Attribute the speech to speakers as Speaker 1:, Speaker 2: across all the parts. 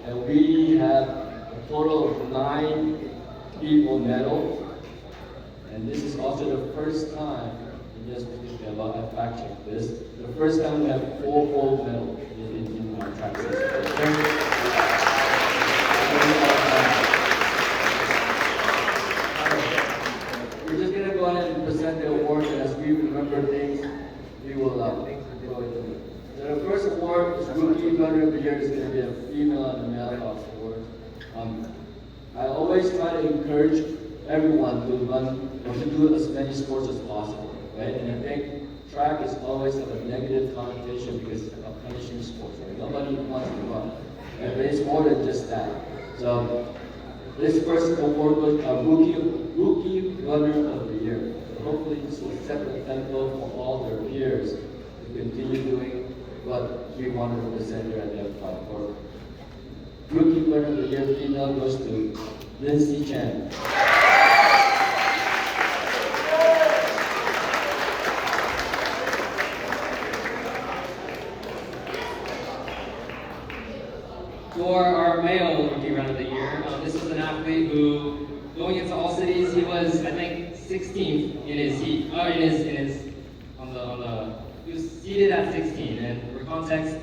Speaker 1: And we have a total of 9 people medal. And this is also the first time, and yes, I fact check this, the first time we have 4 gold medals in our track system. We're just going to go ahead and present the awards, and as we remember things, we will go into it. So the first award is Rookie Runner of the Year. Is going to be a female and a male award. I always try to encourage everyone to run or to do as many sports as possible, right? And I think track is always have a negative connotation because it's a punishing sport, right? Nobody wants to run, right? But it's more than just that. So this first award was a Rookie Runner of the Year. So hopefully this will set the tempo for all their peers to continue doing what we want to represent here at the AFY. For Rookie Runner of the Year female goes to Lindsay Chen.
Speaker 2: For our male Rookie Run of the Year, this was an athlete who, going into all cities, he was, I think, 16th in his heat, he was seated at 16, and for context,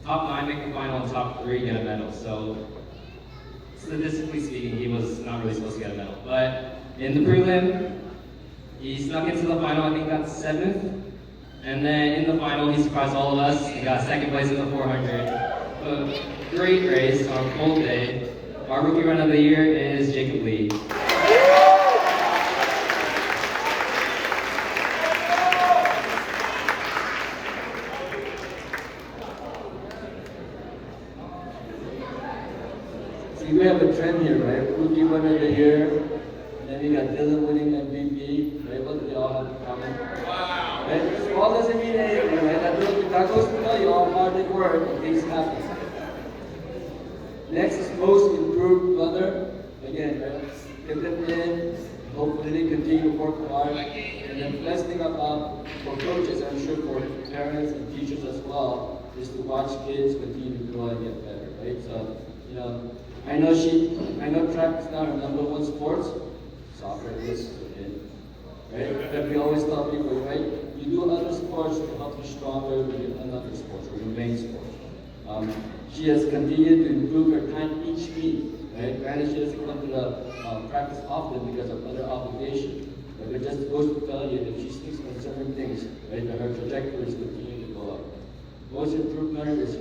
Speaker 2: top 9 make the final and top 3 get a medal. So, statistically speaking, he was not really supposed to get a medal. But in the prelim, he snuck into the final, I think got 7th, and then in the final, he surprised all of us and got 2nd place in the 400. A great race on a cold day. Our Rookie Run of the Year is Jacob Lee.
Speaker 1: See, we have a trend here, right? Rookie Runner of the Year, and then we got Dylan winning MVP, right? What do they all have in common? Wow! Right? Small doesn't mean anything, right? That goes to tell you how hard they work and things happen. Next is Most Improved Runner. Again, right? Get them in, hopefully they continue to work hard. And then the best thing about, for coaches, I'm sure for parents and teachers as well, is to watch kids continue to grow and get better, right? So, you know, I know track is not our #1 sport. Soccer is, right? But we always tell people, right? You do other sports to help you stronger in other sports, or your main sport. She has continued to improve her time each meet, right? Granted, she doesn't come to the practice often because of other obligations, but it just goes to tell you that she sticks on certain things, right? That her trajectory is continuing to go up. Most improved runner is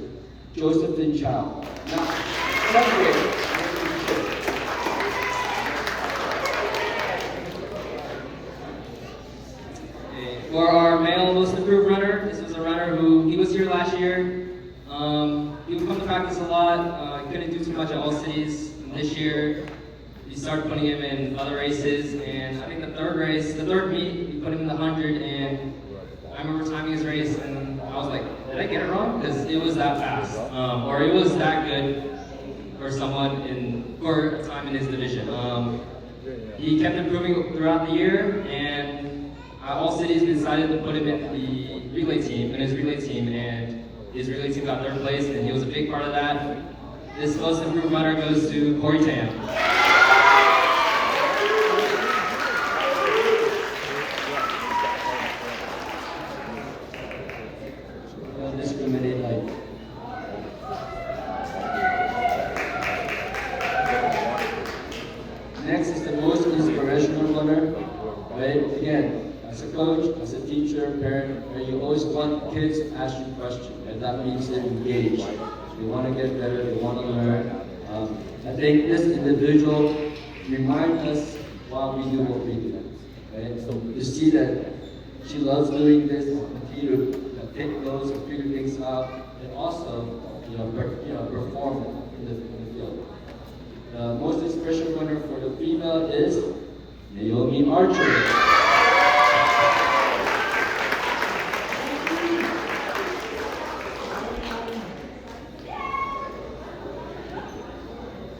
Speaker 1: Josephine Chow. Now, celebrate.
Speaker 2: For our male Most Improved Runner, this was a runner who, he was here last year. He would come to practice a lot. He couldn't do too much at all cities. And this year, we started putting him in other races, and I think the third meet, we put him in the 100, and I remember timing his race, and I was like, did I get it wrong? Because it was that fast, or it was that good for someone for a time in his division. He kept improving throughout the year, and all cities decided to put him in his relay team, and his relay team got 3rd place, and he was a big part of that. This Most Improved Runner goes to Corey Tam.
Speaker 1: Don't discriminate like. Next is the Most Inspirational Runner, right? Again, as a coach, as a teacher, parent, right, you always want kids to ask you questions, and that means they're engaged. They want to get better, they want to learn. I think this individual reminds us why we do what we do, right? So to see that she loves doing this, continue to take notes and figure things out, and also, perform in the field. The most inspirational runner for the female is Naomi Archer.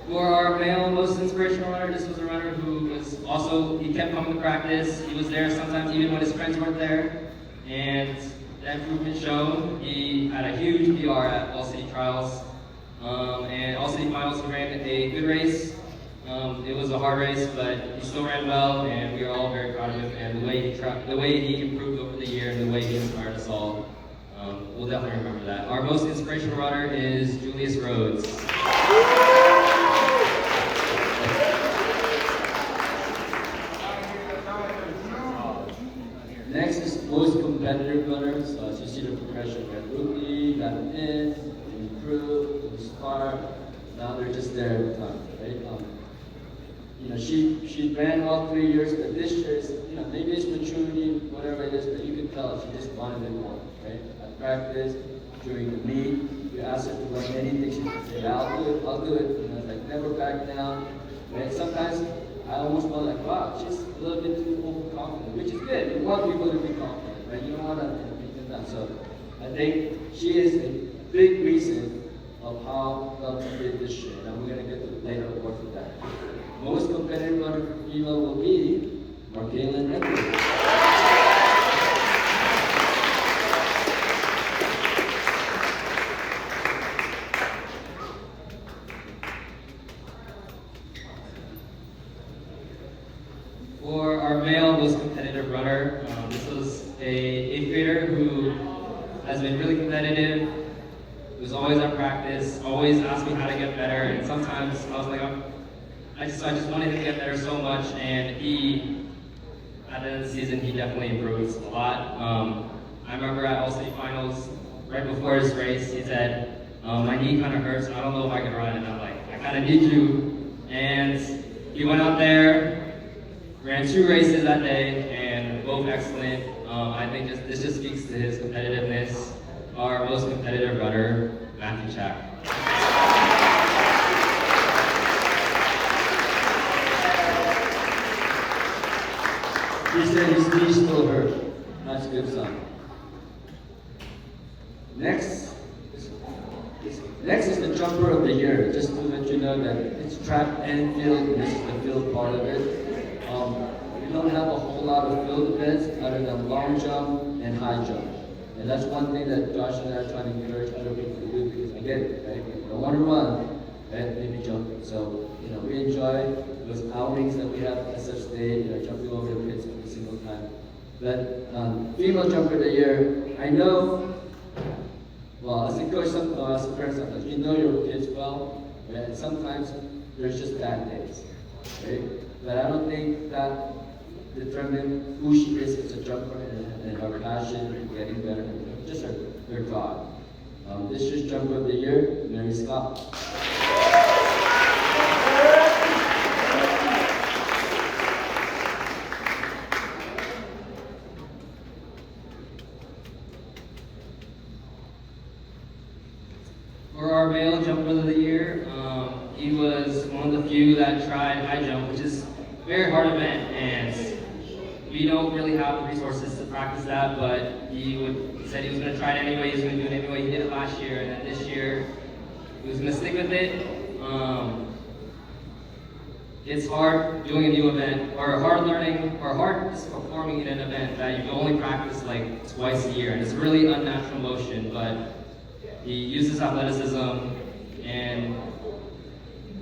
Speaker 2: For our male Most Inspirational Runner, this was a runner who was also, he kept coming to practice. He was there sometimes even when his friends weren't there. And the improvement shown. He had a huge PR at All City Trials. And finals, he ran a good race. It was a hard race, but he still ran well, and we are all very proud of him. And the way he improved over the year, and the way he inspired us all, we'll definitely remember that. Our most inspirational runner is Julius Rhodes.
Speaker 1: Next is most competitive runner. So as you see the progression, we have rookie, got in, improved, inspired. Now they're just there every time, right? She ran all 3 years, but this year is, maybe it's maturity, whatever it is, but you can tell she just wanted it more, right? At practice, during the meet, you ask her to run anything, she can say, I'll do it. It's like never back down. Right? Sometimes I almost felt like, wow, she's a little bit too overconfident, which is good. You want people to be confident, right? You don't want to beat them down. So I think she is a big reason of how well she did this year, and we're going to get to later award for that. Most competitive runner for female will be Markaylin Edwards.
Speaker 2: For our male most competitive runner, this was a 8th grader who has been really competitive, was always at practice, always asked me how to get better, and sometimes I was like, I just wanted to get better so much, and he, at the end of the season, he definitely improved a lot. I remember at All-State Finals, right before his race, he said, my knee kind of hurts, I don't know if I can run, and I'm like, I kind of need you. And he went out there, ran 2 races that day, and both excellent. I think this just speaks to his competitiveness. Our most competitive runner, Matthew Chack.
Speaker 1: He said his knee still hurt. That's a good sign. Next is the jumper of the year. Just to let you know that it's track and field, and this is the field part of it. We don't have a whole lot of field events other than long jump and high jump. And that's one thing that Josh and I are trying to encourage other people to do, because I get it, right? If you don't want to run, right, maybe jumping. So, we enjoy those outings that we have at SF State, jumping over the pits every single time. But female jumper of the year, I know, well, as a coach, as a parent, sometimes you know your kids well, right? And sometimes there's just bad days, right? But I don't think that determines who she is as a jumper and her passion and getting better, and just her God. This year's jumper of the year, Mary Scott.
Speaker 2: For our male jumper of the year, he was one of the few that tried high jump, which is a very hard event, and we don't really have the resources to practice that, but he said he was going to try it anyway, he was going to do it anyway. He did it last year, and then this year, he was going to stick with it. It's hard doing a new event, or hard learning, or hard just performing in an event that you can only practice like twice a year, and it's really unnatural motion, but he uses athleticism and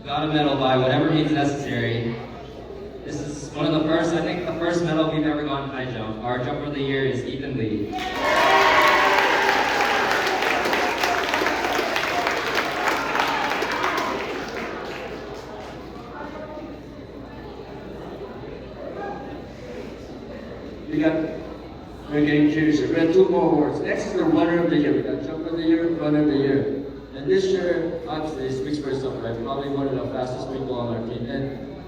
Speaker 2: got a medal by whatever means necessary. This is one of the first, I think the first medal we've ever gotten high jump. Our jumper of the year is Ethan Lee.
Speaker 1: We're getting curious. We have 2 more awards. Next is the runner of the year. We got jumper of the year, runner of the year. And this year, obviously, it speaks for itself, right? Probably one of the fastest people on our team. And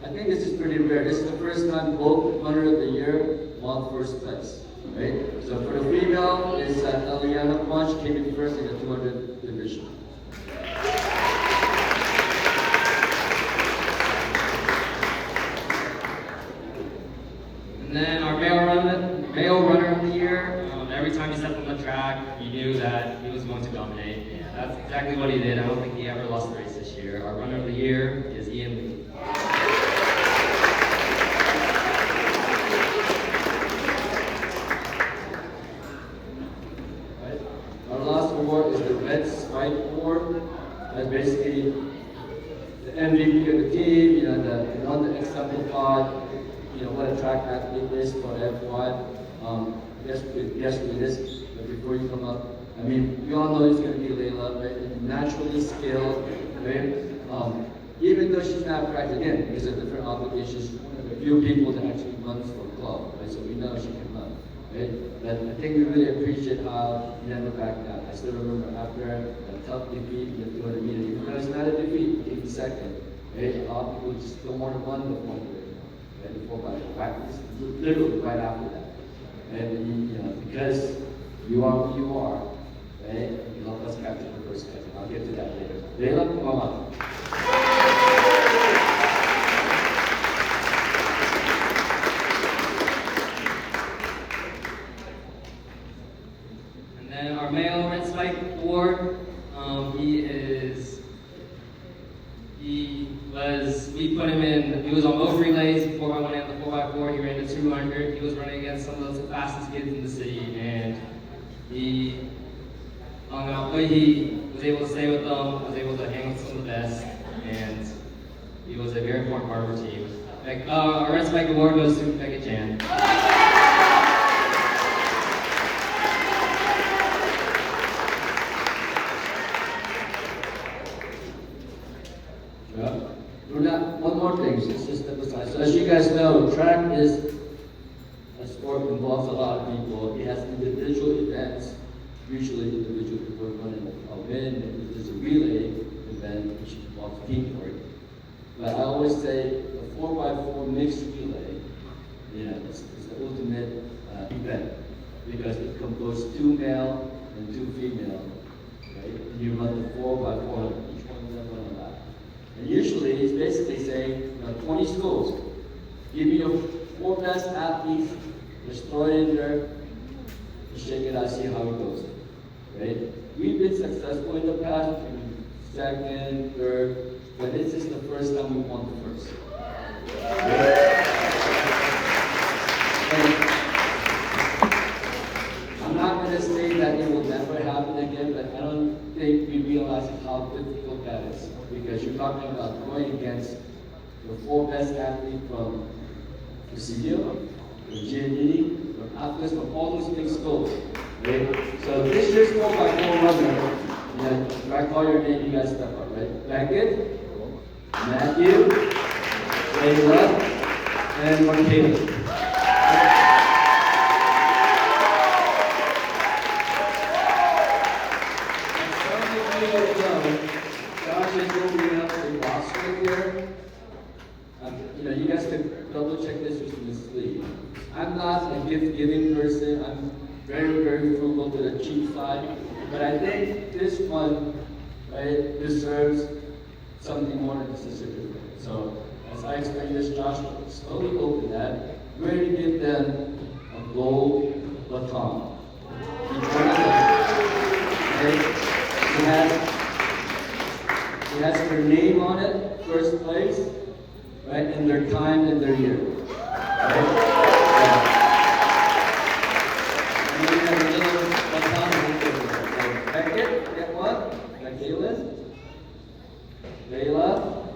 Speaker 1: I think this is pretty rare. This is the first time both runner of the year won first place, right? So for the female, it's Eliana Punch came in first in the 200 division.
Speaker 2: And then our male runner of the year, every time he stepped on the track, you knew that he was going to dominate. And that's exactly what he did. I don't think he ever lost the race this year. Our runner of the year is Ian Lee.
Speaker 1: Our last award is the Red Spike Award. as basically the MVP of the team, the one that exemplified, what a track athlete is for AFY. Yes, it is. But before you come up, I mean, we all know it's going to be Layla, right? And naturally skilled, right? Even though she's not practicing, again, because of different obligations, one of the few people that actually runs for a club, right? So we know she can run, right? But I think we really appreciate how you never backed down. I still remember after a tough defeat in the 200 meter, even though it's not a defeat, you came second, right? A lot of people just don't want to run the 400, right? Before by practice, literally right after that. And because you are who you are, right? You help us capture the first catch. I'll get to that later. Layla, come on.
Speaker 2: And then our male red spike award, he was on both relays, 4x1 and the 4x4. He ran the 200. He was running against some of the fastest kids in the city, and he was able to stay with them, was able to hang with some of the best, and he was a very important part of our team. Our red spike award goes to Becca Chan.
Speaker 1: One more thing, just emphasize. So as you guys know, track is a sport that involves a lot of people. It has individual events, usually individual people are running a win. If there's a relay event, which involves teamwork. But I always say the 4x4 mixed relay, it's the ultimate event because it composes 2 male and 2 female, right? And you run the 4x4. And usually it's basically saying, 20 schools, give me your 4 best athletes, just throw it in there, and shake it out, see how it goes, right? We've been successful in the past, second, third, but this is the first time we won the first. Right? I'm not going to say that it will never happen again, but I don't think we realize how difficult that is. Because you're talking about going against the 4 best athletes from Presidio, from Giannini, from athletes from all those big schools. Right? So this year's 4x4 runner, if I call your name, you guys step up, right? Beckett, Matthew, Layla, and Marquita. You guys can double check this with Ms. Lee. I'm not a gift-giving person. I'm very, very frugal to the cheap side. But I think this one, right, deserves something more than just a certificate. So as I explained this, Josh slowly opened that. We're going to give them a gold baton. Each one of them. Okay? It has their name on it, first place, right, and their time and their year. Right? And then we have a little baton. So Beckett, get one. Michaelis, Layla,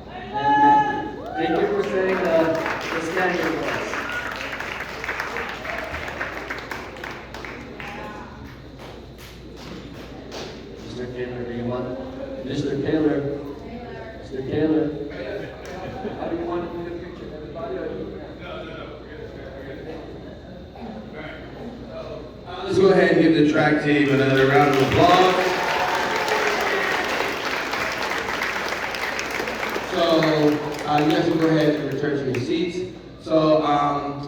Speaker 1: and Matthew. Thank you for setting the standard for us. Mr. Taylor, do you want? Mr. Taylor. Mr. Taylor. How do you want to do the picture? Everybody or you?
Speaker 3: Let's go ahead and give the track team another round of applause. So, you guys can go ahead and return to your seats. So,